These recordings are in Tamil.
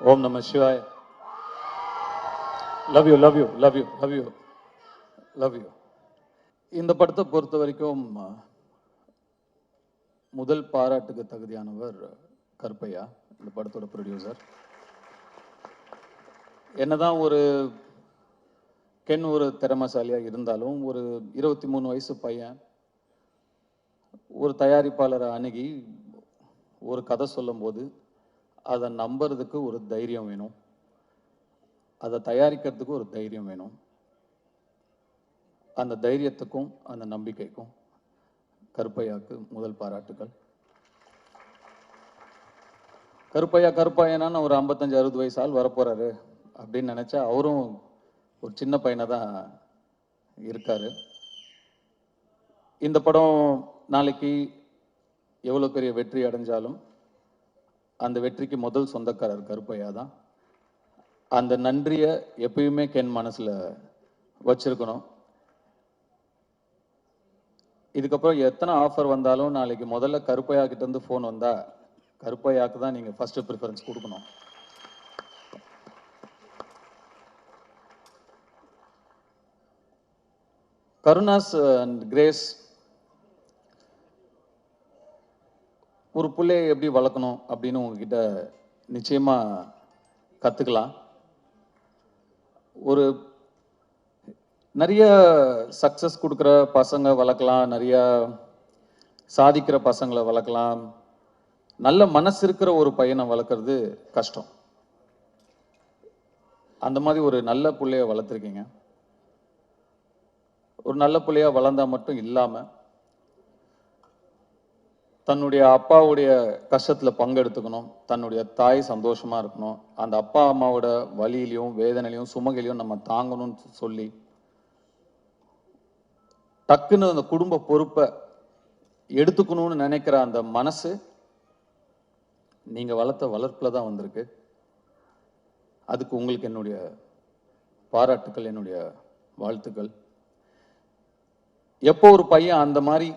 ஓம் நம சிவாய். Love you love you love you love you love you. இந்த படத்தை பொறுத்த வரைக்கும் முதல் பாராட்டுக்கு தகுதியானவர் கருப்பையா, இந்த படத்தோட ப்ரொடியூசர். என்னதான் ஒரு கென் ஒரு திறமசாலியாக இருந்தாலும், ஒரு 23 வயசு பையன் ஒரு தயாரிப்பாளரை அணுகி ஒரு கதை சொல்லும்போது அதை நம்புறதுக்கு ஒரு தைரியம் வேணும், அதை தயாரிக்கிறதுக்கு ஒரு தைரியம் வேணும். அந்த தைரியத்துக்கும் அந்த நம்பிக்கைக்கும் கருப்பையாவுக்கு முதல் பாராட்டுகள். கருப்பையனான்னு ஒரு 55-60 வயசு ஆள் வரப்போறாரு அப்படின்னு நினைச்சா அவரும் ஒரு சின்ன பையனை தான் இருக்காரு. இந்த படம் நாளைக்கு எவ்வளோ பெரிய வெற்றி அடைஞ்சாலும் அந்த வெற்றிக்கு முதல் சொந்தக்காரர் கருப்பையா தான். அந்த நன்றியை எப்பயுமே கென் மனசில் வச்சிருக்கணும். இதுக்கப்புறம் எத்தனை ஆஃபர் வந்தாலும் நாளைக்கு முதல்ல கருப்பையா கிட்டேருந்து ஃபோன் வந்தால் கருப்பையாவுக்கு தான் நீங்கள் ஃபஸ்ட்டு ப்ரிஃபரன்ஸ் கொடுக்கணும். கருணாஸ் அண்ட் கிரேஸ் ஒரு பிள்ளையை எப்படி வளர்க்கணும் அப்படின்னு உங்ககிட்ட நிச்சயமாக கற்றுக்கலாம். ஒரு நிறைய சக்ஸஸ் கொடுக்குற பசங்க வளர்க்கலாம், நிறைய சாதிக்கிற பசங்களை வளர்க்கலாம். நல்ல மனசு இருக்கிற ஒரு பையனை வளர்க்குறது கஷ்டம். அந்த மாதிரி ஒரு நல்ல பிள்ளைய வளர்த்துருக்கீங்க. ஒரு நல்ல பிள்ளையா வளர்ந்தா மட்டும் இல்லாமல் தன்னுடைய அப்பாவுடைய கஷ்டத்தில் பங்கெடுத்துக்கணும், தன்னுடைய தாய் சந்தோஷமாக இருக்கணும், அந்த அப்பா அம்மாவோட வலியிலையும் வேதனையிலையும் சுமகையிலையும் நம்ம தாங்கணும்னு சொல்லி டக்குன்னு அந்த குடும்ப பொறுப்பை எடுத்துக்கணும்னு நினைக்கிற அந்த மனசு நீங்கள் வளர்த்த வளர்ப்பில் தான் வந்திருக்கு. அதுக்கு உங்களுக்கு என்னுடைய பாராட்டுக்கள், என்னுடைய வாழ்த்துக்கள். எப்போ ஒரு பையன் அந்த மாதிரி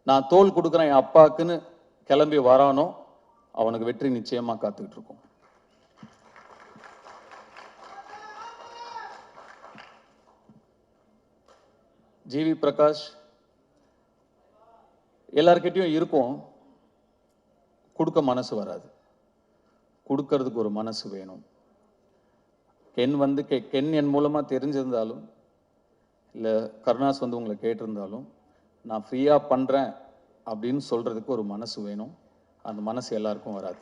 நான் தோல் கொடுக்குறேன் என் அப்பாக்குன்னு கிளம்பி வரானோ அவனுக்கு வெற்றி நிச்சயமாக காத்துக்கிட்டு இருக்கும். ஜிவி பிரகாஷ் எல்லார்கிட்டையும் இருக்கும், கொடுக்க மனசு வராது, கொடுக்கறதுக்கு ஒரு மனசு வேணும். கென் என் மூலமாக தெரிஞ்சிருந்தாலும் இல்லை கருணாஸ் உங்களை கேட்டிருந்தாலும் நான் ஃப்ரீயாக பண்ணுறேன் அப்படின்னு சொல்கிறதுக்கு ஒரு மனசு வேணும். அந்த மனசு எல்லாருக்கும் வராது.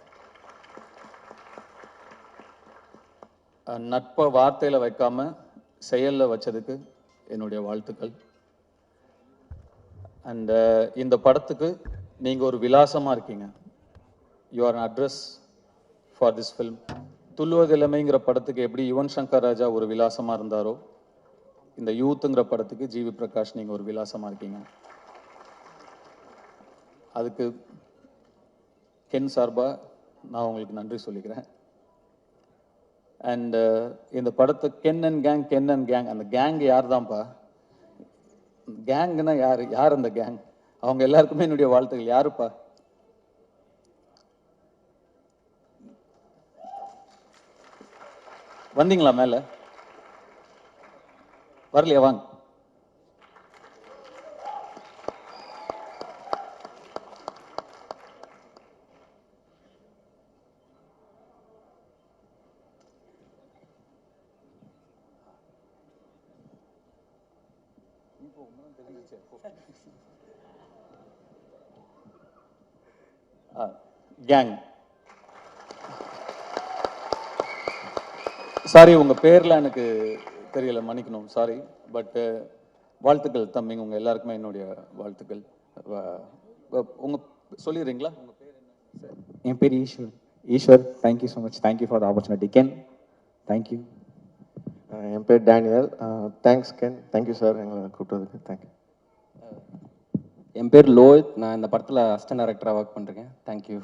நட்பை வார்த்தையில் வைக்காம செயலில் வச்சதுக்கு என்னுடைய வாழ்த்துக்கள். அண்ட் இந்த படத்துக்கு நீங்கள் ஒரு விலாசமாக இருக்கீங்க. You are an address for this film. துள்ளுவதிலமைங்கிற படத்துக்கு எப்படி யுவன் சங்கர் ராஜா ஒரு விலாசமாக இருந்தாரோ, இந்த யூத்துங்கிற படத்துக்கு ஜிவி பிரகாஷ் நீங்கள் ஒரு விலாசமாக இருக்கீங்க. அதுக்கு கென் சார்பாக நான் உங்களுக்கு நன்றி சொல்லிக்கிறேன். அண்ட் இந்த படத்தை கென் அண்ட் கேங், அந்த கேங் யார் தான்ப்பா? கேங்குன்னா யார் அந்த கேங்? அவங்க எல்லாருக்குமே என்னுடைய வாழ்த்துக்கள். யாருப்பா? வந்தீங்களா மேல? வரலையா? வாங்க. கேங். சாரி, உங்க பேர்ல எனக்கு தெரியல, மன்னிக்கணும், சாரி. பட் வாழ்த்துக்கள் தம்பிங்க, உங்க எல்லாருக்குமே என்னுடைய வாழ்த்துக்கள். உங்க சொல்லிடுறீங்களா? உங்க பேர் என்ன? என் பேர் Eswar. Thank you so much. Thank you for the opportunity Ken. Thank you. என் பேர் Daniel. Thanks Ken. Thank you sir எங்களை கூப்பிட்டதுக்கு. தேங்க்யூ. என் பேர் லோஹித். நான் இந்த படத்தில் அசிஸ்டன்ட் டைரக்டராக ஒர்க் பண்ணுறேன். தேங்க்யூ.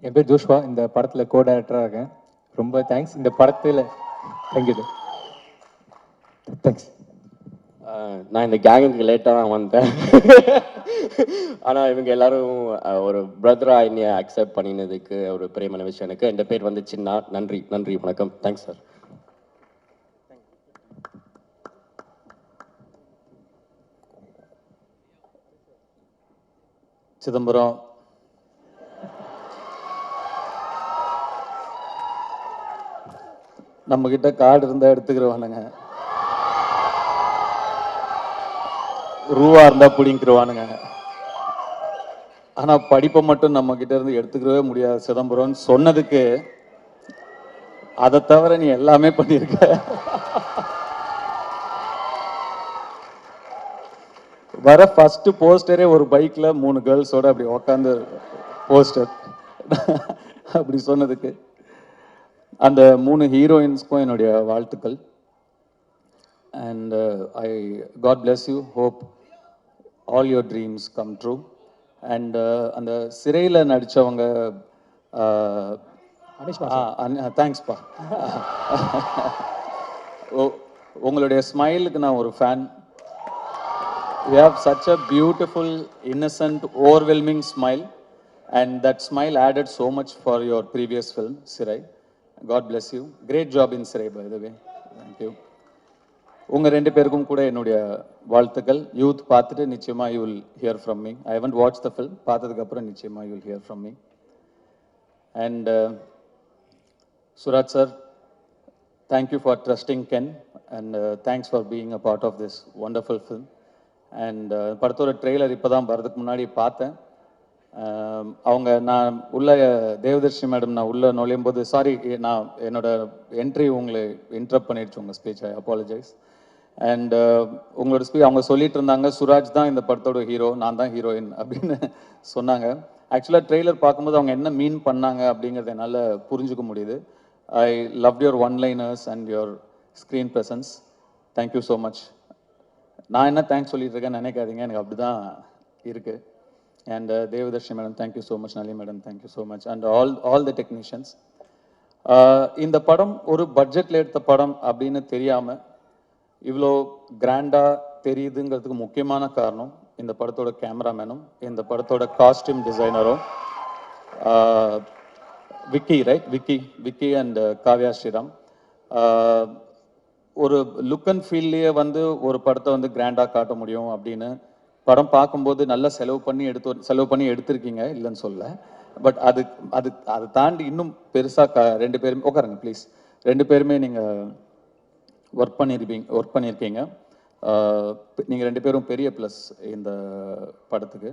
என் பேர் ஜோஷ்வா. இந்த படத்தில் கோ டைரக்டராக இருக்கேன். ரொம்ப தேங்க்ஸ். இந்த படத்தில் தேங்க்யூ. தேங்க்ஸ். நான் இந்த கேங்குக்கு லேட்டாக தான் வந்தேன். ஆனால் இவங்க எல்லாரும் ஒரு பிரதராக என்னை அக்செப்ட் பண்ணினதுக்கு ஒரு பெரியமான விஷயம் எனக்கு. என் பேர் வந்து சின்னா. நன்றி நன்றி வணக்கம். Thanks sir. சிதம்பரம், நம்ம கிட்ட கார்டு இருந்தா எடுத்துக்கிறவானுங்க, ரூபா இருந்தா பிடிங்கிருவானுங்க. ஆனா படிப்பை மட்டும் நம்ம கிட்ட இருந்து எடுத்துக்கிறவே முடியாது சிதம்பரம்னு சொன்னதுக்கு, அதை தவிர நீ எல்லாமே பண்ணியிருக்க. வர ஃபர்ஸ்ட் போஸ்டரே ஒரு பைக்ல 3 கேர்ள்ஸோட அப்படி உக்காந்து போஸ்டர் அப்படி சொன்னதுக்கு, அந்த 3 ஹீரோயின்ஸ்க்கும் என்னுடைய வாழ்த்துக்கள். And God bless you, hope all your dreams come true. And அந்த சிறையில் நடித்தவங்க, தேங்க்ஸ்ப்பா. உங்களுடைய ஸ்மைலுக்கு நான் ஒரு fan. You have such a beautiful, innocent, overwhelming smile, and that smile added so much for your previous film, Sirai. God bless you. Great job in Sirai, by the way. Thank you. உங்க 2 பேருக்கும் கூட என்னுடைய வாழ்த்துக்கள். யூத் பார்த்துட்டு நிச்சயமா you will hear from me. I haven't watched the film. பார்த்ததுக்கு அப்புறம் நிச்சயமா you will hear from me. And Suraj sir, thank you for trusting Ken, and thanks for being a part of this wonderful film. And படத்தோட ட்ரெய்லர் இப்போ தான் வரதுக்கு முன்னாடி பார்த்தேன். அவங்க நான் உள்ள தேவதர்ஷி மேடம் நான் உள்ள நுழையும் போது, சாரி நான் என்னோட என்ட்ரி உங்களை இன்டரப்ட் பண்ணிடுச்சு உங்கள் ஸ்பீச், ஐ அப்பாலஜைஸ். அண்ட் உங்களோட ஸ்பீச் அவங்க சொல்லிட்டு இருந்தாங்க, சுராஜ் தான் இந்த படத்தோட ஹீரோ, நான் தான் ஹீரோயின் அப்படின்னு சொன்னாங்க. ஆக்சுவலாக ட்ரெய்லர் பார்க்கும்போது அவங்க என்ன மீன் பண்ணாங்க அப்படிங்கிறத என்னால் புரிஞ்சுக்க முடியுது. I love your one-liners and your screen presence. Thank you so much. நான் என்ன தேங்க்ஸ் சொல்லிட்டு இருக்கேன்னு நினைக்காதீங்க, எனக்கு அப்படி தான் இருக்குது. And Devadarshi madam thank you so much, Nali madam thank you so much, and all the technicians. இந்த படம் ஒரு பட்ஜெட்டில் எடுத்த படம் அப்படின்னு தெரியாமல் இவ்வளோ கிராண்டாக தெரியுதுங்கிறதுக்கு முக்கியமான காரணம் இந்த படத்தோட கேமராமேனும் இந்த படத்தோட காஸ்டியூம் டிசைனரும் விக்கி, ரைட்? விக்கி அண்ட் காவ்யா ஸ்ரீராம். ஒரு லுக் அண்ட் ஃபீல்லையே வந்து ஒரு படத்தை வந்து கிராண்டாக காட்ட முடியும் அப்படின்னு படம் பார்க்கும்போது நல்லா செலவு பண்ணி எடுத்திருக்கீங்க, இல்லைன்னு சொல்ல. பட் அதை தாண்டி இன்னும் பெருசாக 2 பேருமே உட்காருங்க ப்ளீஸ். 2 பேருமே நீங்கள் ஒர்க் பண்ணியிருக்கீங்க. நீங்கள் 2 பேரும் பெரிய ப்ளஸ் இந்த படத்துக்கு.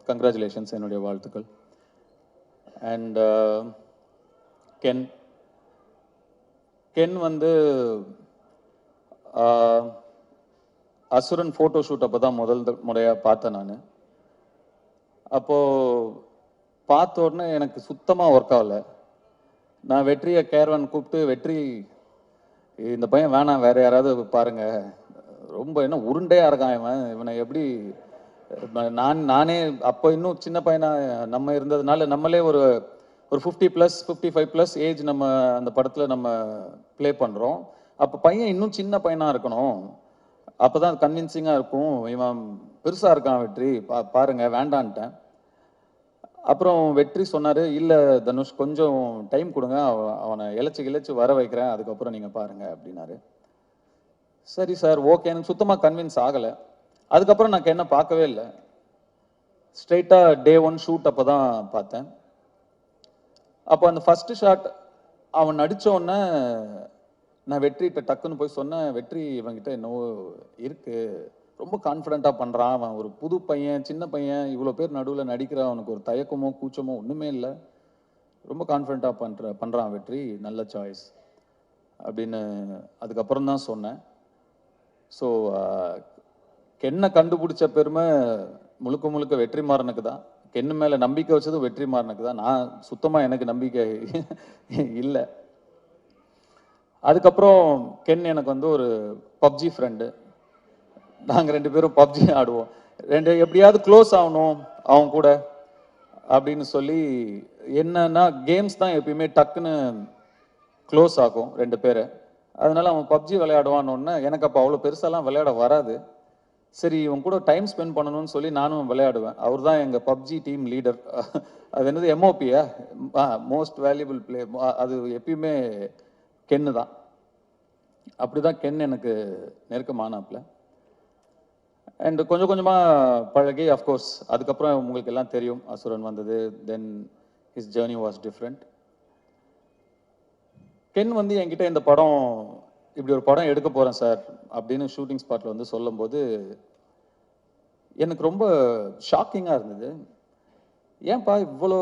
கங்க்ராச்சுலேஷன்ஸ், என்னுடைய வாழ்த்துக்கள். அண்ட் கென் வந்து அசுரன் ஃபோட்டோ ஷூட் அப்போ தான் முதல் முறையாக பார்த்தேன் நான். அப்போது பார்த்த உடனே எனக்கு சுத்தமாக ஒர்க் ஆகலை. நான் வெற்றியை கேரவன் கூப்பிட்டு, வெற்றி இந்த பையன் வேணாம், வேறு யாராவது பாருங்க, ரொம்ப என்ன உருண்டையாக இருக்கான் இவனை எப்படி. நானே அப்போ இன்னும் சின்ன பையனாக நம்ம இருந்ததுனால நம்மளே ஒரு 50+, 55+ ஏஜ் நம்ம அந்த படத்தில் நம்ம ப்ளே பண்ணுறோம். அப்போ பையன் இன்னும் சின்ன பையனாக இருக்கணும், அப்போ தான் கன்வின்சிங்காக இருக்கும். இவன் பெருசாக இருக்கான் வெற்றி, பாருங்க, வேண்டான்ட்டேன். அப்புறம் வெற்றி சொன்னார், இல்லை தனுஷ் கொஞ்சம் டைம் கொடுங்க, அவனை இழைச்சி வர வைக்கிறேன், அதுக்கப்புறம் நீங்கள் பாருங்க அப்படின்னாரு. சரி சார், ஓகே. எனக்கு சுத்தமாக கன்வின்ஸ் ஆகலை. அதுக்கப்புறம் நான் என்ன பார்க்கவே இல்லை. ஸ்ட்ரெயிட்டாக Day 1 ஷூட் அப்போ தான் பார்த்தேன். அப்போ அந்த ஃபர்ஸ்ட் ஷாட் அவன் நடித்த உடனே நான் வெற்றிகிட்ட டக்குன்னு போய் சொன்னேன், வெற்றி இவன்கிட்ட என்னவோ இருக்குது, ரொம்ப கான்ஃபிடென்ட்டாக பண்ணுறான், அவன் ஒரு புது பையன், சின்ன பையன், இவ்வளோ பேர் நடுவில் நடிக்கிறான், அவனுக்கு ஒரு தயக்கமோ கூச்சமோ ஒன்றுமே இல்லை, ரொம்ப கான்ஃபிடென்ட்டாக பண்ணுறான் வெற்றி, நல்ல சாய்ஸ் அப்படின்னு அதுக்கப்புறம் தான் சொன்னேன். ஸோ கென்னை கண்டுபிடிச்ச பெருமை முழுக்க வெற்றிமாறனுக்கு தான். கென்னு மேலே நம்பிக்கை வச்சது வெற்றிமாறனுக்கு தான். நான் சுத்தமாக எனக்கு நம்பிக்கை இல்லை. அதுக்கப்புறம் கென் எனக்கு வந்து ஒரு பப்ஜி ஃப்ரெண்டு. நாங்கள் 2 பேரும் பப்ஜி ஆடுவோம். எப்படியாவது க்ளோஸ் ஆகணும் அவங்க கூட அப்படின்னு சொல்லி, என்னன்னா கேம்ஸ் தான் எப்பயுமே டக்குன்னு க்ளோஸ் ஆகும் 2 பேரை. அதனால அவன் பப்ஜி விளையாடுவான்னு, எனக்கு அப்போ அவ்வளோ பெருசாலாம் விளையாட வராது. சரி இவன் கூட டைம் ஸ்பெண்ட் பண்ணணும்னு சொல்லி நானும் விளையாடுவேன். அவர் தான் எங்கள் பப்ஜி டீம் லீடர். அது என்னது எம்ஓபியா, மோஸ்ட் வேல்யூபிள் பிளே. அது எப்பயுமே கென்னு தான். அப்படி தான் கென் எனக்கு நெருக்கமானாப்புல. அண்ட் கொஞ்சம் கொஞ்சமாக பழகி, அஃப்கோர்ஸ் அதுக்கப்புறம் உங்களுக்கு எல்லாம் தெரியும் அசுரன் வந்தது. Then his journey was different. Ken வந்து என்கிட்ட இந்த படம், இப்படி ஒரு படம் எடுக்க போகிறேன் சார் அப்படின்னு ஷூட்டிங் ஸ்பாட்டில் வந்து சொல்லும்போது எனக்கு ரொம்ப ஷாக்கிங்காக இருந்தது. ஏன்பா இவ்வளோ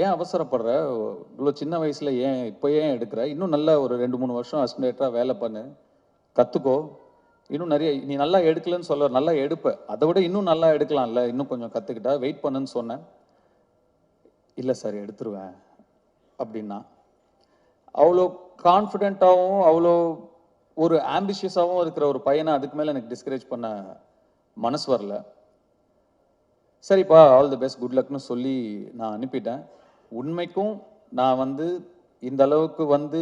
ஏன் அவசரப்படுற, இவ்வளோ சின்ன வயசில் இப்போ ஏன் எடுக்கிற, இன்னும் நல்லா ஒரு 2-3 வருஷம் அசிஸ்டன்டேட்டராக வேலை பண்ணு, கற்றுக்கோ, இன்னும் நிறைய நீ நல்லா எடுக்கலன்னு சொல்ல, நல்லா எடுப்ப, அதை விட இன்னும் நல்லா எடுக்கலாம்ல, இன்னும் கொஞ்சம் கற்றுக்கிட்டா வெயிட் பண்ணுன்னு சொன்னேன். இல்லை சார் எடுத்துருவேன் அப்படின்னா. அவ்வளோ கான்ஃபிடென்ட்டாகவும் அவ்வளோ ஒரு ஆம்பிஷியஸாகவும் இருக்கிற ஒரு பையனை அதுக்கு மேலே எனக்கு டிஸ்கரேஜ் பண்ண மனசு வரல. சரிப்பா ஆல் தி பெஸ்ட், குட் லக்னு சொல்லி நான் அனுப்பிட்டேன். உண்மைக்கும் நான் வந்து இந்த அளவுக்கு வந்து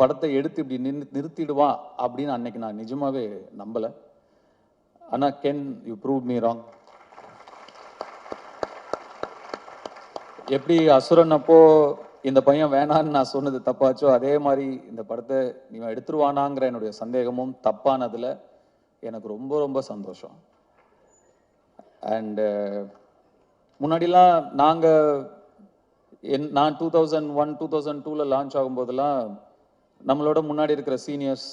படத்தை எடுத்து இப்படி நிறுத்திடுவான் அப்படின்னு அன்னைக்கு நான் நிஜமாவே நம்பலை. ஆனால் Ken, you prove me wrong. எப்படி அசுரன் அப்போ இந்த பையன் வேணான்னு நான் சொன்னது தப்பாச்சோ, அதே மாதிரி இந்த படத்தை நீ எடுத்துருவானாங்கிற என்னுடைய சந்தேகமும் தப்பானதில் எனக்கு ரொம்ப ரொம்ப சந்தோஷம். அண்டு முன்னாடிலாம் நான் 2001 2002 லான்ச் ஆகும்போதெல்லாம் நம்மளோட முன்னாடி இருக்கிற சீனியர்ஸ்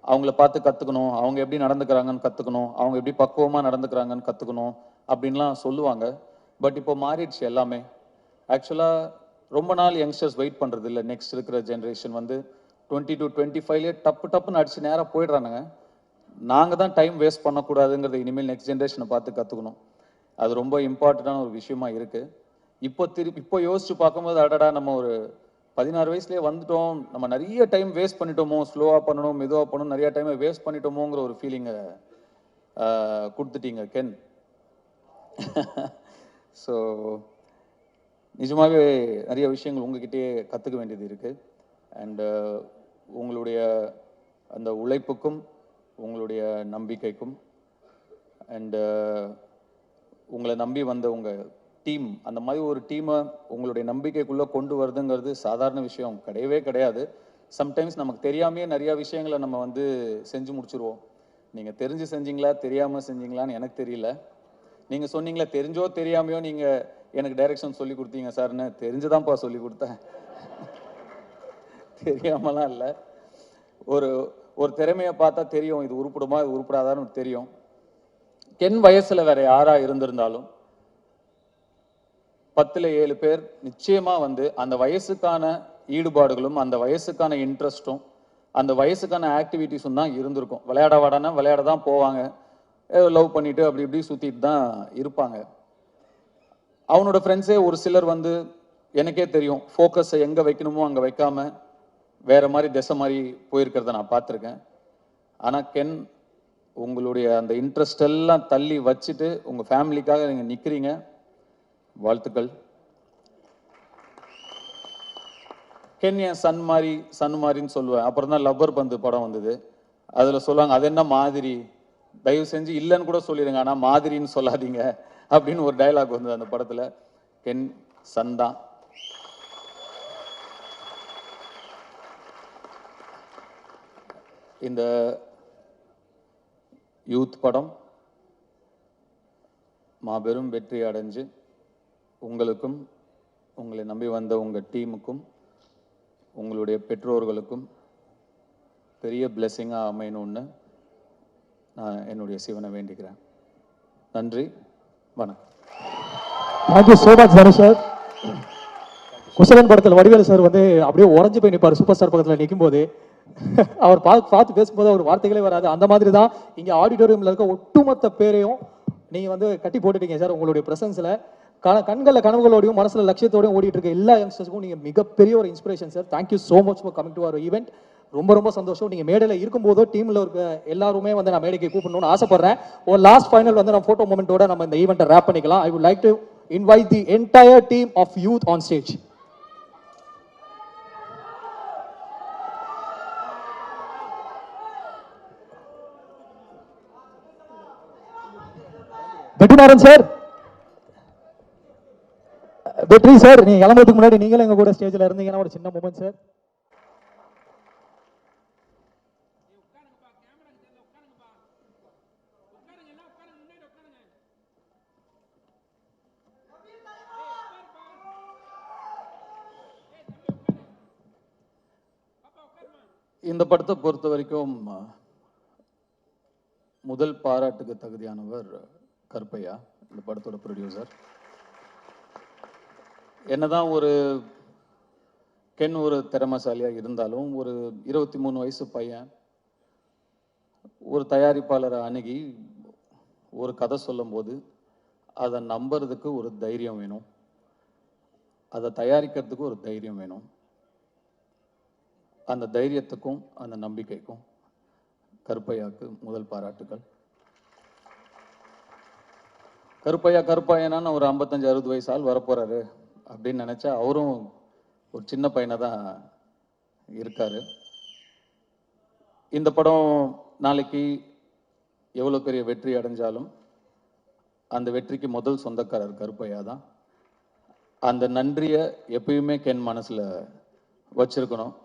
அவங்கள பார்த்து கற்றுக்கணும், அவங்க எப்படி நடந்துக்கிறாங்கன்னு கற்றுக்கணும், அவங்க எப்படி பக்குவமாக நடந்துக்கிறாங்கன்னு கற்றுக்கணும் அப்படின்லாம் சொல்லுவாங்க. பட் இப்போ மாறிடுச்சு எல்லாமே. ஆக்சுவலாக ரொம்ப நாள் யங்ஸ்டர்ஸ் வெயிட் பண்ணுறது இல்லை. நெக்ஸ்ட் இருக்கிற ஜென்ரேஷன் வந்து 20 to 25 டப்புன்னு அடிச்சு நேராக போயிடுறானுங்க. நாங்கள் தான் டைம் வேஸ்ட் பண்ணக்கூடாதுங்கிறத இனிமேல் நெக்ஸ்ட் ஜென்ரேஷனை பார்த்து கற்றுக்கணும். அது ரொம்ப இம்பார்ட்டண்ட்டான ஒரு விஷயமா இருக்குது. இப்போ யோசிச்சு பார்க்கும்போது, அடடா நம்ம ஒரு 16 வயசுலேயே வந்துட்டோம், நம்ம நிறைய டைம் வேஸ்ட் பண்ணிட்டோமோ, ஸ்லோவாக பண்ணணும் மெதுவாக பண்ணணும், நிறைய டைமை வேஸ்ட் பண்ணிட்டோமோங்கிற ஒரு ஃபீலிங்கை கொடுத்துட்டீங்க கென். ஸோ நிஜமாகவே நிறைய விஷயங்கள் உங்ககிட்டயே கற்றுக்க வேண்டியது இருக்குது. அண்டு உங்களுடைய அந்த உழைப்புக்கும் உங்களுடைய நம்பிக்கைக்கும் அண்டு உங்களை நம்பி வந்த உங்கள் டீம், அந்த மாதிரி ஒரு டீமை உங்களுடைய நம்பிக்கைக்குள்ளே கொண்டு வருதுங்கிறது சாதாரண விஷயம் கிடையவே கிடையாது. சம்டைம்ஸ் நமக்கு தெரியாமையே நிறையா விஷயங்களை நம்ம வந்து செஞ்சு முடிச்சுருவோம். நீங்கள் தெரிஞ்சு செஞ்சீங்களா தெரியாமல் செஞ்சீங்களான்னு எனக்கு தெரியல. நீங்கள் சொன்னீங்களா தெரிஞ்சோ தெரியாமையோ நீங்கள் எனக்கு டைரக்ஷன் சொல்லி கொடுத்தீங்க சார்னு. தெரிஞ்சுதான்ப்பா சொல்லி கொடுத்தேன், தெரியாமலாம் இல்லை. ஒரு திறமையை பார்த்தா தெரியும், இது உருப்படுமா இது உருப்படாதான்னு தெரியும். கென் வயசில் வேற யாராக இருந்திருந்தாலும் 10ல் 7 பேர் நிச்சயமாக வந்து அந்த வயசுக்கான ஈடுபாடுகளும் அந்த வயசுக்கான இன்ட்ரெஸ்ட்டும் அந்த வயசுக்கான ஆக்டிவிட்டீஸும் தான் இருந்திருக்கும். விளையாட வாடானா விளையாட தான் போவாங்க, லவ் பண்ணிட்டு அப்படி இப்படி சுற்றிட்டு தான் இருப்பாங்க. அவனோட ஃப்ரெண்ட்ஸே ஒரு சிலர் வந்து எனக்கே தெரியும், ஃபோக்கஸை எங்கே வைக்கணுமோ அங்கே வைக்காம வேற மாதிரி திசை மாதிரி போயிருக்கிறத நான் பார்த்துருக்கேன். ஆனால் கென், உங்களுடைய அந்த இன்ட்ரெஸ்ட் எல்லாம் தள்ளி வச்சுட்டு உங்கள் ஃபேமிலிக்காக நீங்கள் நிற்கிறீங்க. வாழ்த்துக்கள். கென் என் சன் மாதிரின்னு சொல்லுவேன். அப்புறம் தான் லப்பர் பந்து படம் வந்தது. அதில் சொல்லுவாங்க, அது என்ன மாதிரி, தயவு செஞ்சு இல்லைன்னு கூட சொல்லிடுங்க, ஆனால் மாதிரின்னு சொல்லாதீங்க அப்படின்னு ஒரு டைலாக் வந்தது அந்த படத்தில். கென் சன் தான். இந்த யூத் படம் மாபெரும் வெற்றி அடைஞ்சு உங்களுக்கும் உங்களை நம்பி வந்த உங்கள் டீமுக்கும் உங்களுடைய பெற்றோர்களுக்கும் பெரிய பிளெஸ்ஸிங்காக அமையணும்னு நான் என்னுடைய சிவனை வேண்டிக்கிறேன். நன்றி, வணக்கம். Thank you so much Dhanush sir. Kuselan படத்தில் வடிவேலு சார் வந்து அப்படியே உறைஞ்சு போய் நிற்பார் சூப்பர் ஸ்டார் பக்கத்தில் நிற்கும்போது. அவர் பார்த்து பேசும்போது அவர் வார்த்தைகளே வராது. அந்த மாதிரி தான் இங்கே ஆடிட்டோரியமில் இருக்க ஒட்டுமொத்த பேரையும் நீங்கள் வந்து கட்டி போட்டுட்டீங்க சார் உங்களுடைய ப்ரெசன்ஸில். கண்களில் கனவுகளோடையும் மனசில் லட்சியத்தோடையும் ஓடிட்டு இருக்க எல்லா யங்ஸ்டர்ஸுக்கும் நீங்கள் மிகப்பெரிய ஒரு inspiration sir. Thank you so much for coming to our event. ரொம்ப ரொம்ப சந்தோஷம். நீங்கள் மேடையில் இருக்கும்போதோ டீமில் இருக்க எல்லாருமே வந்து நான் மேடைக்கு கூப்பிடணும்னு ஆசைப்படுறேன். ஒரு லாஸ்ட் ஃபைனல் வந்து நம்ம ஃபோட்டோ மூமெண்ட்டோட நம்ம இந்த ஈவெண்ட்டை ரேப் பண்ணிக்கலாம். I would like to invite the entire team of youth on stage. Vetrimaaran sir, Vetri sir, நீங்க கிளம்புறதுக்கு முன்னாடி நீங்களும் எங்க கூட ஸ்டேஜ்ல இருந்தீங்கன்னா ஒரு சின்ன மூமெண்ட் சார். இந்த படத்தை பொறுத்த வரைக்கும் முதல் பாராட்டுக்கு தகுதியானவர் கருப்பையா, இந்த படத்தோட ப்ரொடியூசர். என்னதான் ஒரு கென் ஒரு திறமைசாலியா இருந்தாலும், ஒரு 23 வயசு பையன் ஒரு தயாரிப்பாளரை அணுகி ஒரு கதை சொல்லும்போது அதை நம்புறதுக்கு ஒரு தைரியம் வேணும், அதை தயாரிக்கிறதுக்கு ஒரு தைரியம் வேணும். அந்த தைரியத்துக்கும் அந்த நம்பிக்கைக்கும் கருப்பையாக்கு முதல் பாராட்டுகள். கருப்பையனான்னு ஒரு 55-60 வயசு ஆள் வரப்போறாரு அப்படின்னு நினைச்சா அவரும் ஒரு சின்ன பையனை தான் இருக்காரு. இந்த படம் நாளைக்கு எவ்வளோ பெரிய வெற்றி அடைஞ்சாலும் அந்த வெற்றிக்கு முதல் சொந்தக்காரர் கருப்பையா தான். அந்த நன்றியை எப்பயுமே கென் மனசுல வச்சிருக்கணும்.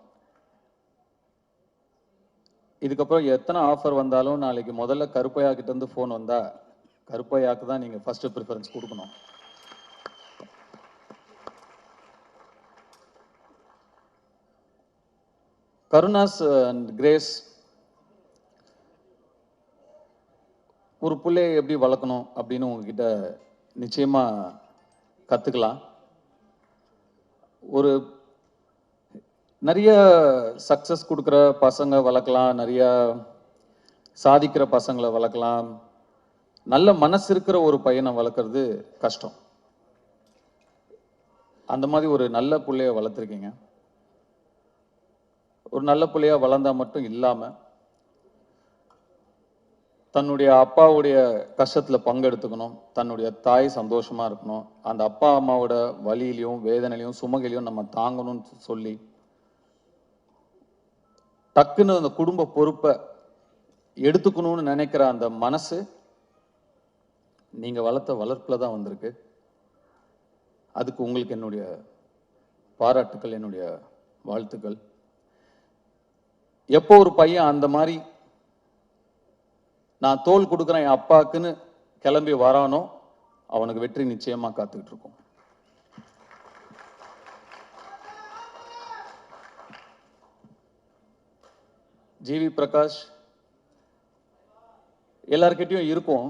இதுக்கப்புறம் எத்தனை ஆஃபர் வந்தாலும் நாளைக்கு முதல்ல கருப்பையா கிட்ட இருந்து ஃபோன் வந்தா கருப்பையாக்கு தான் நீங்க ஃபர்ஸ்ட் ப்ரிஃபரன்ஸ் கொடுக்கணும். கருணாஸ் அண்ட் கிரேஸ் ஒரு பிள்ளையை எப்படி வளர்க்கணும் அப்படின்னு உங்ககிட்ட நிச்சயமா கத்துக்கலாம். ஒரு நிறைய சக்சஸ் கொடுக்குற பசங்க வளர்க்கலாம், நிறைய சாதிக்கிற பசங்களை வளர்க்கலாம். நல்ல மனசு இருக்கிற ஒரு பையனை வளர்க்குறது கஷ்டம். அந்த மாதிரி ஒரு நல்ல பிள்ளைய வளர்த்துருக்கீங்க. ஒரு நல்ல பிள்ளையா வளர்ந்தா மட்டும் இல்லாம தன்னுடைய அப்பாவுடைய கஷ்டத்துல பங்கெடுத்துக்கணும், தன்னுடைய தாய் சந்தோஷமா இருக்கணும், அந்த அப்பா அம்மாவோட வலியிலையும் வேதனையிலையும் சுமகையிலையும் நம்ம தாங்கணும்னு சொல்லி டக்குன்னு அந்த குடும்ப பொறுப்பை எடுத்துக்கணும்னு நினைக்கிற அந்த மனசு நீங்க வளர்த்த வளர்ப்புல தான் வந்திருக்கு. அதுக்கு உங்களுக்கு என்னுடைய பாராட்டுக்கள், என்னுடைய வாழ்த்துக்கள். எப்போ ஒரு பையன் அந்த மாதிரி நான் தோல் கொடுக்குறேன் என் அப்பாக்குன்னு கிளம்பி வரானோ அவனுக்கு வெற்றி நிச்சயமா காத்துக்கிட்டு இருக்கும். ஜிவி பிரகாஷ் எல்லார்கிட்டையும் இருக்கும்,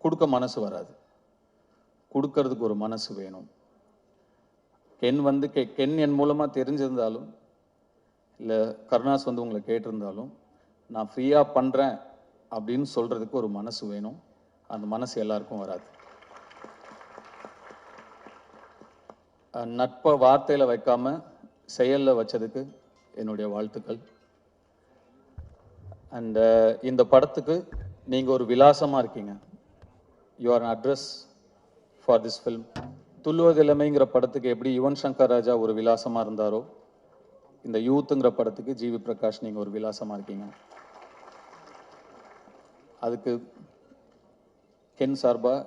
கொடுக்க மனசு வராது, கொடுக்கறதுக்கு ஒரு மனசு வேணும். கென் வந்து கென் என் மூலமா தெரிஞ்சிருந்தாலும் இல்லை கருணாஸ் வந்து உங்களை கேட்டிருந்தாலும் நான் ஃப்ரீயாக பண்ணுறேன் அப்படின்னு சொல்கிறதுக்கு ஒரு மனசு வேணும். அந்த மனசு எல்லாருக்கும் வராது. நட்பை வார்த்தையில் வைக்காம செயலில் வச்சதுக்கு என்னுடைய வாழ்த்துக்கள். அண்ட் இந்த படத்துக்கு நீங்கள் ஒரு விலாசமாக இருக்கீங்க. You are an address for this film. துள்ளுவதிலமைங்கிற படத்துக்கு எப்படி யுவன் சங்கர் ராஜா ஒரு விலாசமாக இருந்தாரோ, இந்த யூத்துங்கிற படத்துக்கு ஜிவி பிரகாஷ் நீங்கள் ஒரு விலாசமாக இருக்கீங்க. அதுக்கு கென் சார்பாக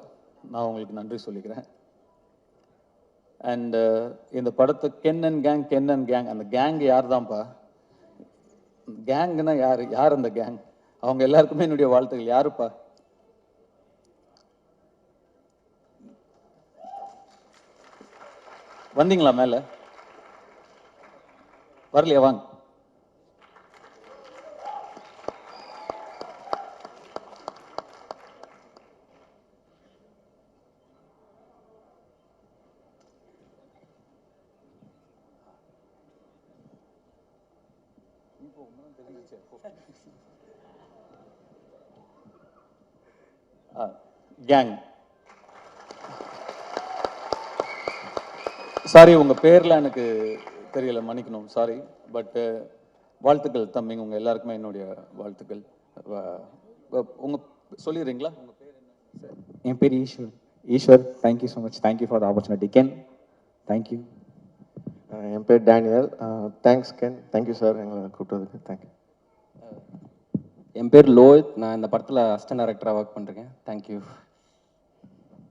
நான் உங்களுக்கு நன்றி சொல்லிக்கிறேன். அண்ட் இந்த படத்தை கென் அண்ட் கேங், அந்த கேங் யார் தான்ப்பா? கேங்குன்னா யார் அந்த கேங்? அவங்க எல்லாருக்குமே என்னுடைய வாழ்த்துக்கள். யாருப்பா? வந்தீங்களா மேல? வரலையா? வாங்க. கேங், சாரி உங்க பேர்ல எனக்கு தெரியல, மன்னிக்கணும், சாரி. பட் வாழ்த்துக்கள் தம்பிங்க, உங்க எல்லாருக்குமே என்னுடைய வாழ்த்துக்கள். உங்க சொல்லிடுறீங்களா? உங்க பேர் என்ன? என் பேர் Eswar. Eswar, thank you so much. Thank you for the opportunity. Ken, thank you. என் பேர் Daniel. Thanks Ken, thank you sir எங்களை கூப்பிட்டதுக்கு. தேங்க்யூ. என் பேர் லோஹித், நான் இந்த படத்தில் அசிஸ்டன்ட் டைரக்டராக ஒர்க் பண்ணுறேன். தேங்க்யூ.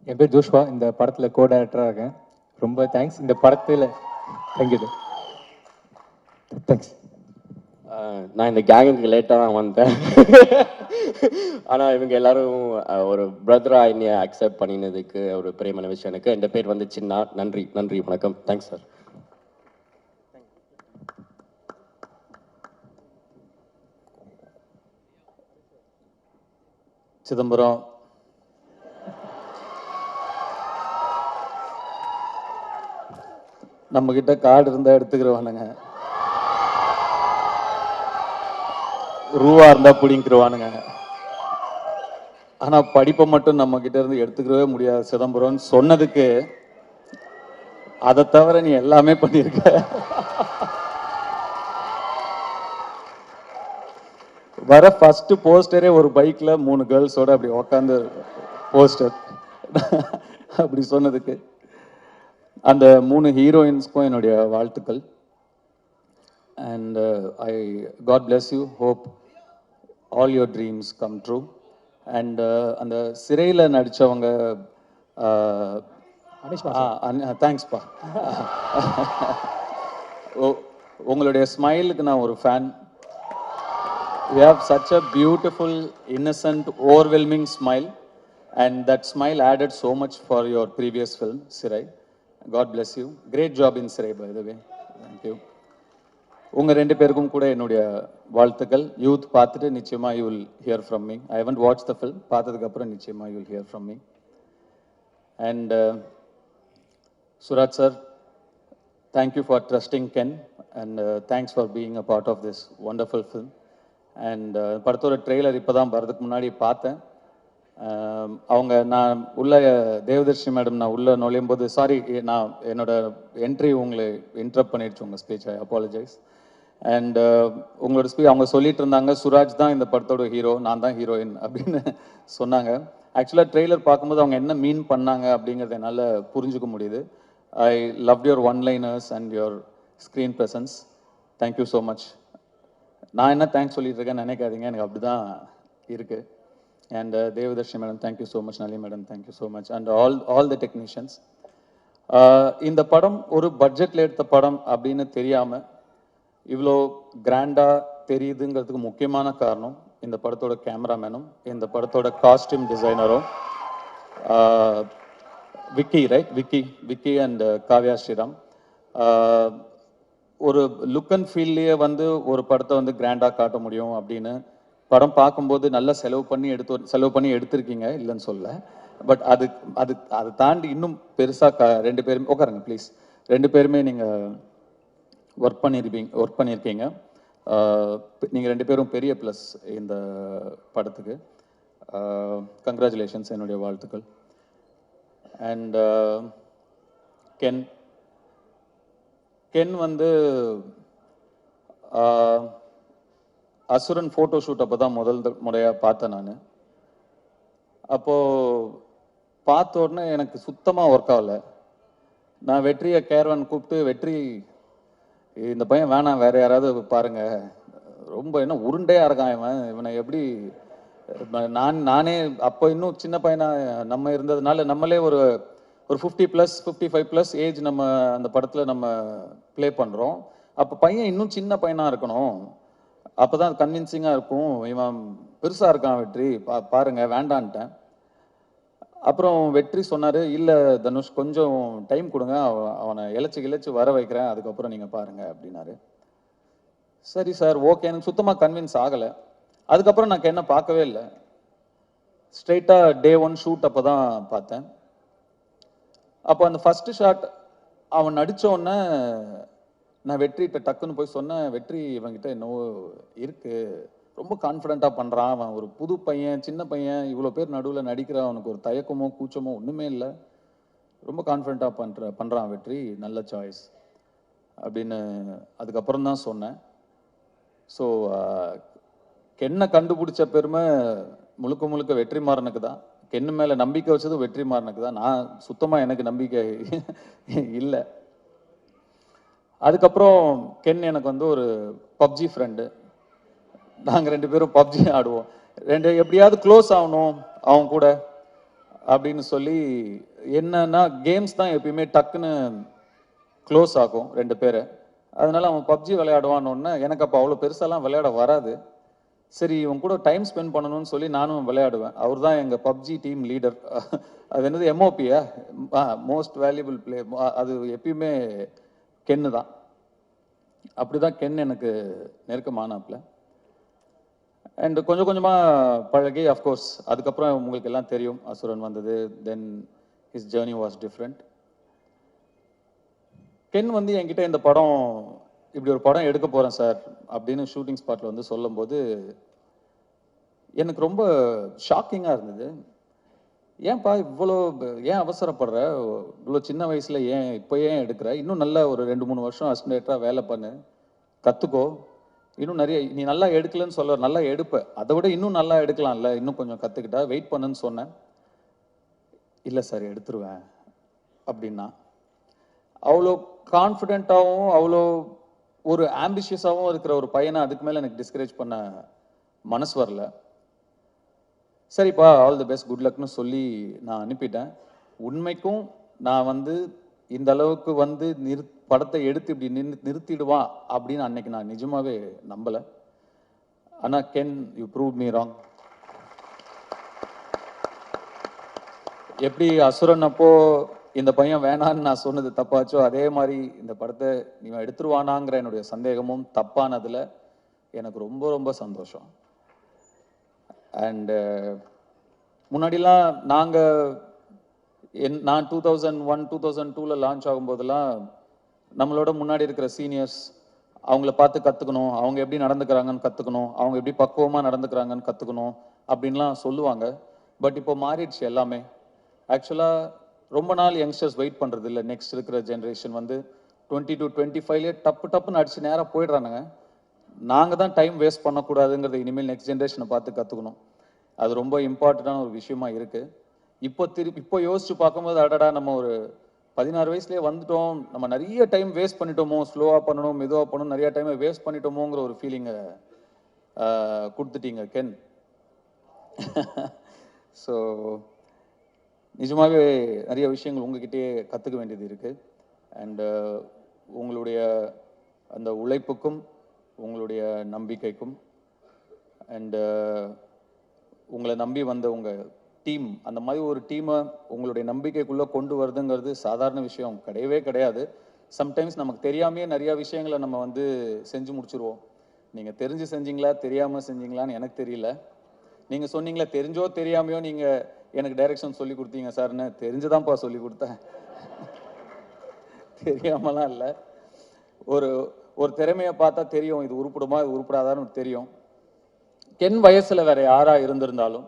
என் பேர் ஜோஷ்வா, இந்த படத்தில் கோ டைரக்டராக இருக்கேன். ரொம்ப தேங்க்ஸ். இந்த படத்தில் தேங்க்யூ. தேங்க்ஸ். நான் இந்த கேங்குக்கு லேட்டாக தான் வந்தேன். ஆனால் இவங்க எல்லாரும் ஒரு பிரதராக என்னைய அக்செப்ட் பண்ணினதுக்கு ஒரு பெரியமான விஷயம் எனக்கு. என் பேர் வந்து சின்னா. நன்றி நன்றி வணக்கம். Thanks sir. சிதம்பரம், நம்ம கிட்ட கார்டு இருந்தா எடுத்துக்கிறவானுங்க, ரூபா இருந்தா பிடிங்கிருவானுங்க. ஆனா படிப்பை மட்டும் நம்ம கிட்ட இருந்து எடுத்துக்கவே முடியாது சிதம்பரம்னு சொன்னதுக்கு, அதை தவிர நீ எல்லாமே பண்ணியிருக்க. வர ஃபர்ஸ்ட் போஸ்டரே ஒரு பைக்ல 3 கேர்ள்ஸோட அப்படி உக்காந்து போஸ்டர் அப்படி சொன்னதுக்கு, அந்த 3 ஹீரோயின்ஸ்க்கும் என்னுடைய வாழ்த்துக்கள். And I God bless you, hope all your dreams come true. And அந்த சிறையில் நடித்தவங்க, தேங்க்ஸ்ப்பா. உங்களுடைய ஸ்மைலுக்கு நான் ஒரு fan. You have such a beautiful, innocent, overwhelming smile, and that smile added so much for your previous film, Sirai. God bless you. Great job in Sirai, by the way. Thank you. உங்க 2 பேருக்கும் கூட என்னுடைய வாழ்த்துக்கள். யூத் பார்த்துட்டு நிச்சயமா you will hear from me. I haven't watched the film. பார்த்ததுக்கு அப்புறம் நிச்சயமா you will hear from me. And Suraj sir, thank you for trusting Ken, and thanks for being a part of this wonderful film. And படத்தோட ட்ரெய்லர் இப்போ தான் வரதுக்கு முன்னாடி பார்த்தேன். அவங்க நான் உள்ள தேவதர்ஷி மேடம் நான் உள்ளே நுழையும் போது, சாரி நான் என்னோட என்ட்ரி உங்களை இன்டரப்ட் பண்ணிடுச்சு உங்கள் ஸ்பீச், ஐ அப்பாலஜைஸ். அண்ட் உங்களோட ஸ்பீச் அவங்க சொல்லிட்டு இருந்தாங்க, சுராஜ் தான் இந்த படத்தோட ஹீரோ, நான் தான் ஹீரோயின் அப்படின்னு சொன்னாங்க. ஆக்சுவலாக ட்ரெய்லர் பார்க்கும்போது அவங்க என்ன மீன் பண்ணாங்க அப்படிங்கிறத என்னால் புரிஞ்சுக்க முடியுது. I love your one-liners and your screen presence. Thank you so much. நான் என்ன தேங்க்ஸ் சொல்லிட்டு இருக்கேன்னு நினைக்காதீங்க, எனக்கு அப்படி தான் இருக்குது. And Devadarshi madam thank you so much, Nali madam thank you so much, and all the technicians. இந்த படம் ஒரு பட்ஜெட்டில் எடுத்த படம் அப்படின்னு தெரியாமல் இவ்வளோ கிராண்டாக தெரியுதுங்கிறதுக்கு முக்கியமான காரணம் இந்த படத்தோட கேமராமேனும் இந்த படத்தோட காஸ்டியூம் டிசைனரும், விக்கி, ரைட், விக்கி அண்ட் காவ்யா ஸ்ரீராம். ஒரு லுக் அண்ட் ஃபீல்லையே வந்து ஒரு படத்தை வந்து கிராண்டாக காட்ட முடியும் அப்படின்னு படம் பார்க்கும்போது நல்லா செலவு பண்ணி எடுத்திருக்கீங்க, இல்லைன்னு சொல்ல. பட் அது தாண்டி இன்னும் பெருசாக 2 பேருமே உட்காருங்க ப்ளீஸ், 2 பேருமே நீங்கள் ஒர்க் பண்ணியிருக்கீங்க. நீங்கள் 2 பேரும் பெரிய ப்ளஸ் இந்த படத்துக்கு. கங்க்ராச்சுலேஷன்ஸ், என்னுடைய வாழ்த்துக்கள். அண்ட் கென் வந்து அசுரன் ஃபோட்டோ ஷூட் அப்போ தான் முதல் முறையாக பார்த்தேன் நான். அப்போது பார்த்த உடனே எனக்கு சுத்தமாக ஒர்க் ஆகலை. நான் வெற்றியை கேர்வன் கூப்பிட்டு, வெற்றி இந்த பையன் வேணாம், வேறு யாராவது பாருங்க, ரொம்ப என்ன உருண்டையாக இருக்கான் இவனை எப்படி. நானே அப்போ இன்னும் சின்ன பையனாக நம்ம இருந்ததுனால நம்மளே ஒரு 50+, 55+ ஏஜ் நம்ம அந்த படத்தில் நம்ம ப்ளே பண்ணுறோம். அப்போ பையன் இன்னும் சின்ன பையனாக இருக்கணும், அப்போ தான் கன்வின்சிங்காக இருக்கும். இவன் பெருசாக இருக்கான் வெற்றி, பாருங்க, வேண்டான்ட்டேன். அப்புறம் வெற்றி சொன்னார், இல்லை தனுஷ் கொஞ்சம் டைம் கொடுங்க, அவனை இழைச்சி வர வைக்கிறேன், அதுக்கப்புறம் நீங்கள் பாருங்க அப்படின்னாரு. சரி சார், ஓகே. எனக்கு சுத்தமாக கன்வின்ஸ் ஆகலை. அதுக்கப்புறம் நான் என்ன பார்க்கவே இல்லை. ஸ்ட்ரெயிட்டாக Day 1 ஷூட் அப்போ தான் பார்த்தேன். அப்போ அந்த ஃபர்ஸ்ட் ஷாட் அவன் நடித்த உடனே நான் வெற்றிகிட்ட டக்குன்னு போய் சொன்னேன், வெற்றி இவன்கிட்ட என்னவோ இருக்குது, ரொம்ப கான்ஃபிடென்ட்டாக பண்ணுறான், அவன் ஒரு புது பையன், சின்ன பையன், இவ்வளோ பேர் நடுவில் நடிக்கிறான், அவனுக்கு ஒரு தயக்கமோ கூச்சமோ ஒன்றுமே இல்லை, ரொம்ப கான்ஃபிடென்ட்டாக பண்ணுறான் வெற்றி, நல்ல சாய்ஸ் அப்படின்னு அதுக்கப்புறம் தான் சொன்னேன். ஸோ கென்னை கண்டுபிடிச்ச பெருமை முழுக்க வெற்றிமாறனுக்கு தான். கென்னு மேலே நம்பிக்கை வச்சது வெற்றிமாறனுக்கு தான். நான் சுத்தமாக எனக்கு நம்பிக்கை இல்லை. அதுக்கப்புறம் கென் எனக்கு வந்து ஒரு பப்ஜி ஃப்ரெண்டு. நாங்கள் 2 பேரும் பப்ஜி ஆடுவோம். எப்படியாவது க்ளோஸ் ஆகணும் அவன் கூட அப்படின்னு சொல்லி, என்னன்னா கேம்ஸ் தான் எப்பயுமே டக்குன்னு க்ளோஸ் ஆகும் 2 பேரை. அதனால அவன் பப்ஜி விளையாடுவான்னு, எனக்கு அப்போ அவ்வளோ பெருசாலாம் விளையாட வராது. சரி இவன் கூட டைம் ஸ்பெண்ட் பண்ணணும்னு சொல்லி நானும் விளையாடுவேன். அவர் தான் எங்கள் பப்ஜி டீம் லீடர். அது என்னது எம்ஓபியா, மோஸ்ட் வேல்யூபிள் பிளே. அது எப்பயுமே கென்னு தான். அப்படி தான் கென் எனக்கு நெருக்கமானாப்புல. அண்ட் கொஞ்சம் கொஞ்சமாக பழகி, அஃப்கோர்ஸ் அதுக்கப்புறம் உங்களுக்கு எல்லாம் தெரியும் அசுரன் வந்தது. Then his journey was different. Ken வந்து என்கிட்ட இந்த படம், இப்படி ஒரு படம் எடுக்க போகிறேன் சார் அப்படின்னு ஷூட்டிங் ஸ்பாட்டில் வந்து சொல்லும்போது எனக்கு ரொம்ப ஷாக்கிங்காக இருந்தது. ஏன்பா இவ்வளோ ஏன் அவசரப்படுற, இவ்வளோ சின்ன வயசில் ஏன் இப்போ ஏன் எடுக்கிற, இன்னும் நல்லா ஒரு 2-3 வருஷம் அசிஸ்டன்டேட்டராக வேலை பண்ணு, கற்றுக்கோ, இன்னும் நிறைய, நீ நல்லா எடுக்கலன்னு சொல்ல, நல்லா எடுப்ப, அதை விட இன்னும் நல்லா எடுக்கலாம்ல, இன்னும் கொஞ்சம் கற்றுக்கிட்டா, வெயிட் பண்ணுன்னு சொன்னேன். இல்லை சார் எடுத்துருவேன் அப்படின்னா. அவ்வளோ கான்ஃபிடென்ட்டாகவும் அவ்வளோ ஒரு ஆம்பிஷியஸாகவும் இருக்கிற ஒரு பையனை அதுக்கு மேலே எனக்கு டிஸ்கரேஜ் பண்ண மனசு வரல. சரிப்பா ஆல் தி பெஸ்ட் குட் லக்னு சொல்லி நான் அனுப்பிட்டேன். உண்மைக்கும் நான் வந்து இந்த அளவுக்கு வந்து படத்தை எடுத்து இப்படி நிறுத்திடுவான் அப்படின்னு அன்னைக்கு நான் நிஜமாவே நம்பலை. ஆனால் Ken you prove me wrong. எப்படி அசுரன் அப்போ இந்த பையன் வேணான்னு நான் சொன்னது தப்பாச்சோ, அதே மாதிரி இந்த படத்தை நீ எடுத்துருவானாங்கிற என்னுடைய சந்தேகமும் தப்பானதில் எனக்கு ரொம்ப ரொம்ப சந்தோஷம். அண்டு முன்னாடிலாம் நான் 2001 2002 லான்ச் ஆகும்போதெல்லாம் நம்மளோட முன்னாடி இருக்கிற சீனியர்ஸ் அவங்கள பார்த்து கற்றுக்கணும், அவங்க எப்படி நடந்துக்கிறாங்கன்னு கற்றுக்கணும், அவங்க எப்படி பக்குவமாக நடந்துக்கிறாங்கன்னு கற்றுக்கணும் அப்படின்லாம் சொல்லுவாங்க. பட் இப்போ மாறிடுச்சு எல்லாமே. ஆக்சுவலாக ரொம்ப நாள் யங்ஸ்டர்ஸ் வெயிட் பண்ணுறது இல்லை. நெக்ஸ்ட் இருக்கிற ஜென்ரேஷன் வந்து 20 to 25 டப்புன்னு அடிச்சு நேராக போயிடுறானுங்க. நாங்கள் தான் டைம் வேஸ்ட் பண்ணக்கூடாதுங்கிறது இனிமேல் நெக்ஸ்ட் ஜென்ரேஷனை பார்த்து கற்றுக்கணும். அது ரொம்ப இம்பார்ட்டண்டான ஒரு விஷயமா இருக்குது. இப்போ யோசிச்சு பார்க்கும்போது, அடடா நம்ம ஒரு 16 வயசுலேயே வந்துட்டோம், நம்ம நிறைய டைம் வேஸ்ட் பண்ணிட்டோமோ, ஸ்லோவாக பண்ணணும் மெதுவாக பண்ணணும், நிறைய டைமை வேஸ்ட் பண்ணிட்டோமோங்கிற ஒரு ஃபீலிங்கை கொடுத்துட்டீங்க கென். ஸோ நிஜமாகவே நிறைய விஷயங்கள் உங்ககிட்டயே கற்றுக்க வேண்டியது இருக்குது. அண்டு உங்களுடைய அந்த உழைப்புக்கும் உங்களுடைய நம்பிக்கைக்கும் அண்டு உங்களை நம்பி வந்த உங்கள் டீம், அந்த மாதிரி ஒரு டீமை உங்களுடைய நம்பிக்கைக்குள்ளே கொண்டு வருதுங்கிறது சாதாரண விஷயம் கிடையவே கிடையாது. சம்டைம்ஸ் நமக்கு தெரியாமையே நிறையா விஷயங்களை நம்ம வந்து செஞ்சு முடிச்சுருவோம். நீங்கள் தெரிஞ்சு செஞ்சீங்களா தெரியாமல் செஞ்சீங்களான்னு எனக்கு தெரியல. நீங்கள் சொன்னீங்களா தெரிஞ்சோ தெரியாமையோ நீங்கள் எனக்கு டைரக்ஷன் சொல்லி கொடுத்தீங்க சார்னு. தெரிஞ்சுதான்ப்பா சொல்லி கொடுத்தேன், தெரியாமலாம் இல்லை. ஒரு திறமையை பார்த்தா தெரியும், இது உருப்படுமா இது உருப்படாதான்னு தெரியும். கென் வயசுல வேற யாரா இருந்திருந்தாலும்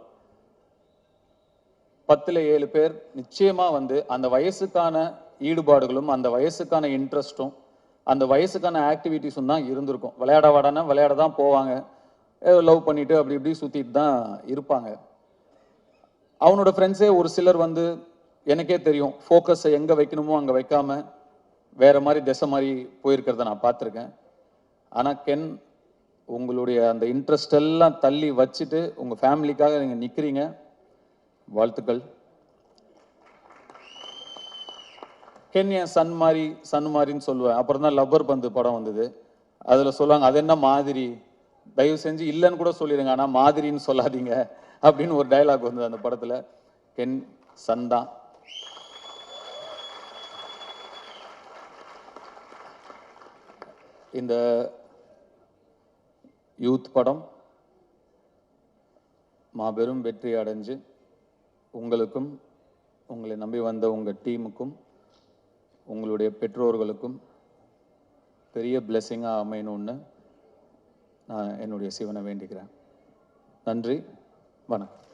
10ல் 7 பேர் நிச்சயமா வந்து அந்த வயசுக்கான ஈடுபாடுகளும் அந்த வயசுக்கான இன்ட்ரெஸ்டும் அந்த வயசுக்கான ஆக்டிவிட்டிஸும் தான் இருந்திருக்கும். விளையாட விளையாட தான் போவாங்க, லவ் பண்ணிட்டு அப்படி இப்படி சுத்திட்டு தான் இருப்பாங்க. அவனோட ஃப்ரெண்ட்ஸே ஒரு சிலர் வந்து எனக்கே தெரியும், ஃபோக்கஸை எங்கே வைக்கணுமோ அங்கே வைக்காம வேற மாதிரி திசை மாதிரி போயிருக்கிறத நான் பார்த்துருக்கேன். ஆனால் கென் உங்களுடைய அந்த இன்ட்ரெஸ்ட் எல்லாம் தள்ளி வச்சுட்டு உங்கள் ஃபேமிலிக்காக நீங்கள் நிற்கிறீங்க. வாழ்த்துக்கள். கென் என் சன் மாதிரின்னு சொல்லுவேன். அப்புறம் தான் லப்பர் பந்து படம் வந்தது. அதில் சொல்லுவாங்க, அது என்ன மாதிரி, தயவு செஞ்சு இல்லைன்னு கூட சொல்லிடுங்க, ஆனால் மாதிரின்னு சொல்லாதீங்க அப்படின்னு ஒரு டைலாக் வந்தது அந்த படத்தில். கென் சன் தான். இந்த யூத் படம் மாபெரும் வெற்றி அடைஞ்சு உங்களுக்கும் உங்களை நம்பி வந்த உங்கள் டீமுக்கும் உங்களுடைய பெற்றோர்களுக்கும் பெரிய பிளெஸ்ஸிங்காக அமையணும்னு நான் என்னுடைய சிவனை வேண்டிக்கிறேன். நன்றி, வணக்கம்.